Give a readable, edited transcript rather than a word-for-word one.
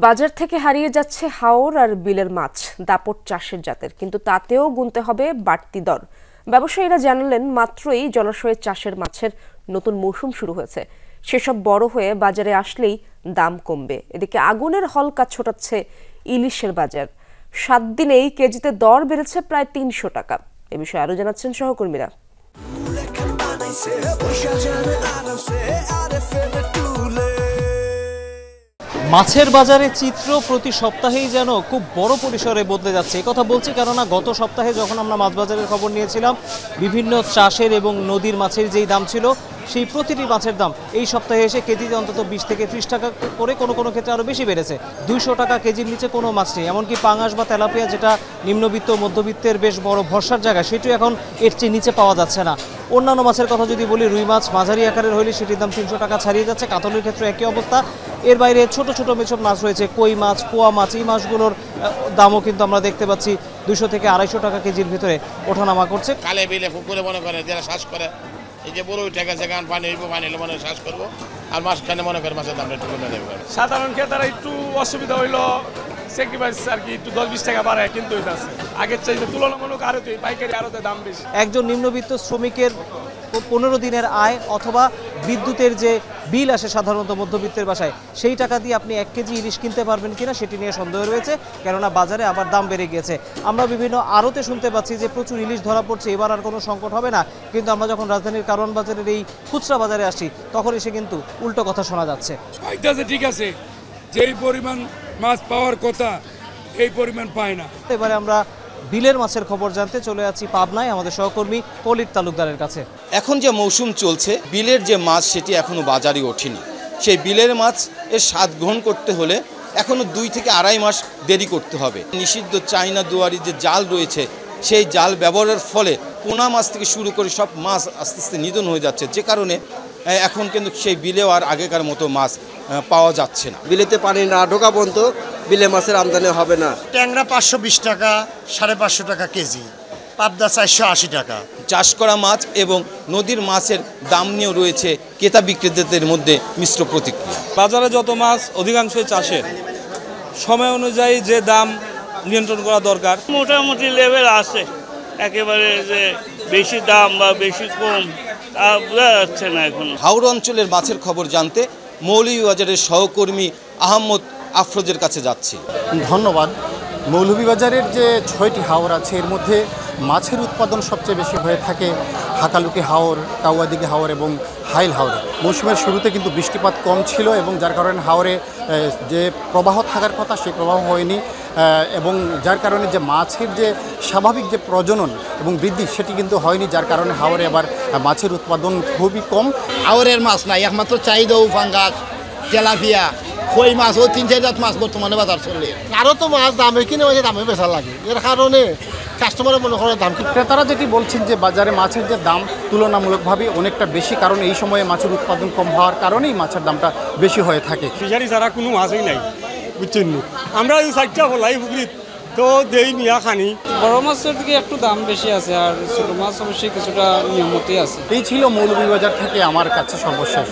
বাজার থেকে হারিয়ে যাচ্ছে হাওর আর বিলের মাছ, দাপট চাষের জাতের, কিন্তু তাতেও গুনতে হবে বাড়তি দর। ব্যবসায়ীরা জানালেন মাত্রই জলাশয়ে চাষের মাছের নতুন মৌসুম শুরু হয়েছে, সেসব বড় হয়ে বাজারে আসলেই দাম কমবে। এদিকে আগুনের হলকা ছোটাচ্ছে ইলিশের বাজার। 7 দিনেই কেজিতে দর বেড়েছে প্রায় 300 টাকা। এ বিষয়ে আরো জানাচ্ছেন সহকর্মীরা। মাছের বাজারে চিত্র প্রতি সপ্তাহেই যেন খুব বড় পরিসরে বদলে যাচ্ছে। এই কথা বলছি কেননা গত সপ্তাহে যখন আমরা মাছ বাজারের খবর নিয়েছিলাম, বিভিন্ন চাষের এবং নদীর মাছের যেই দাম ছিল, সেই প্রতিটি মাছের দাম এই সপ্তাহে এসে কেজিতে অন্তত 20 থেকে 30 টাকা করে, কোনো কোনো ক্ষেত্রে আরও বেশি বেড়েছে। 200 টাকা কেজির নিচে কোনো মাছ নেই। এমনকি পাঙাশ বা তেলাপিয়া, যেটা নিম্নবিত্ত মধ্যবিত্তের বেশ বড় ভরসার জায়গা, সেটিও এখন এর চেয়ে নিচে পাওয়া যাচ্ছে না। অন্যান্য মাছের কথা যদি বলি, রুই মাছ মাঝারি আকারের হলে সেটির দাম 300 টাকা ছাড়িয়ে যাচ্ছে। কাতলের ক্ষেত্রে একই অবস্থা। এর বাইরে ছোট ছোট মেছব মাছ রয়েছে, কই মাছ, পোয়া মাছ, এই মাছগুলোর দামও কিন্তু আমরা দেখতে পাচ্ছি 200 থেকে 250 টাকা কেজির ভিতরে ওঠানামা করছে। কালে বিলে পুকুরে মনে করে যারা শ্বাস করে, এই যে বড় উঠে গেছে, কারণ পানি হইব, পানি হলে মনে শ্বাস করবো, আর মাঝখানে মনে করে মাছের দামটা একটু কমে যাবে। সাধারণ ক্রেতারা একটু অসুবিধা হইলো, স্যাক্রিফাইস আর কি একটু 10-20 টাকা বাড়ায় কিন্তু হইতাছে। আগের চাইতে তুলনামূলক আরতে পাইকারি আরতে দাম বেশি। একজন নিম্নবিত্ত শ্রমিকের 15 দিনের আয় অথবা বিদ্যুতের যে বিল আসে সাধারণত মধ্যবিত্তের বাসায়, সেই টাকা দিয়ে আপনি 1 কেজি ইলিশ কিনতে পারবেন কিনা সেটি নিয়ে সন্দেহ রয়েছে, কেননা বাজারে আবার দাম বেড়ে গিয়েছে। আমরা বিভিন্ন আড়তে শুনতে পাচ্ছি যে প্রচুর ইলিশ ধরা পড়ছে, এবার আর কোনো সংকট হবে না। কিন্তু আমরা যখন রাজধানীর কারওয়ান বাজারের এই খুচরা বাজারে আসি, তখন এসে কিন্তু উল্টো কথা শোনা যাচ্ছে। ঠিক আছে, যেই পরিমাণ মাছ পাওয়ার কথা এই পরিমাণ পায় না। এবারে আমরা বিলের মাছের খবর জানতে চলে যাচ্ছি পাবনায় আমাদের সহকর্মী পলিট তালুকদারের কাছে। এখন যে মৌসুম চলছে, বিলের যে মাছ সেটি এখনও বাজারে ওঠেনি। সেই বিলের মাছ এর স্বাদ গ্রহণ করতে হলে এখনও 2 থেকে 2.5 মাস দেরি করতে হবে। নিষিদ্ধ চাইনা দুয়ারি যে জাল রয়েছে, সেই জাল ব্যবহারের ফলে পোনা মাছ থেকে শুরু করে সব মাছ আস্তে আস্তে নিধন হয়ে যাচ্ছে, যে কারণে এখন কিন্তু সেই বিলেও আর আগেকার মতো মাছ পাওয়া যাচ্ছে না। বিলেতে পানি না ঢোকা পর্যন্ত বিলে মাছের আমদানি হবে না। ট্যাংরা 520 টাকা, 550 টাকা কেজি, পাবদা 480 টাকা। চাষ করা মাছ এবং নদীর মাছের দাম নিয়েও রয়েছে ক্রেতা বিক্রেতাদের মধ্যে মিশ্র প্রতিক্রিয়া। বাজারে যত মাছ অধিকাংশই চাষের, সময় অনুযায়ী যে দাম নিয়ন্ত্রণ করা দরকার। মোটামুটি লেভেল আছে, একেবারে যে বেশি দাম বা বেশি কম তা বোঝা যাচ্ছে না এখন। হাওর অঞ্চলের মাছের খবর জানতে মৌলভীবাজারের সহকর্মী আহমদ আফরোজের কাছে যাচ্ছি। ধন্যবাদ। মৌলভীবাজারের যে 6টি হাওর আছে, এর মধ্যে মাছের উৎপাদন সবচেয়ে বেশি হয়ে থাকে হাকালুকি হাওর, কাউয়াদিঘি হাওর এবং হাইল হাওরে। মৌসুমের শুরুতে কিন্তু বৃষ্টিপাত কম ছিল এবং যার কারণে হাওরে যে প্রবাহ থাকার কথা সেই প্রবাহ হয়নি, এবং যার কারণে যে মাছের যে স্বাভাবিক যে প্রজনন এবং বৃদ্ধি সেটি কিন্তু হয়নি, যার কারণে হাওরে আবার মাছের উৎপাদন খুবই কম। হাওরের মাছ নাই, একমাত্র চাহিদা পাঙ্গাস, তেলাপিয়া, কই মাছ, ও 3-4 জাত মাছ বর্তমানে বাজার চলে। আরও তো মাছ দামে কিনে মাঝে দামে বেচা লাগে, এর কারণে কাস্টমারের মনে করে দাম। ক্রেতারা যেটি বলছেন যে বাজারে মাছের যে দাম তুলনামূলকভাবে অনেকটা বেশি, কারণ এই সময়ে মাছের উৎপাদন কম হওয়ার কারণেই মাছের দামটা বেশি হয়ে থাকে। ফিশারি ছাড়া কোনো মাছই নাই, বুঝছেন। আমরা এই 4টা হলাই পুকুরিত তো দেই মিয়া খানি। বড় মাছের দিকে একটু দাম বেশি আছে, আর ছোট মাছ অবশ্যই কিছুটা নিয়মতেই আছে। এই ছিল মৌলভীবাজার থেকে আমার কাছে সর্বশেষ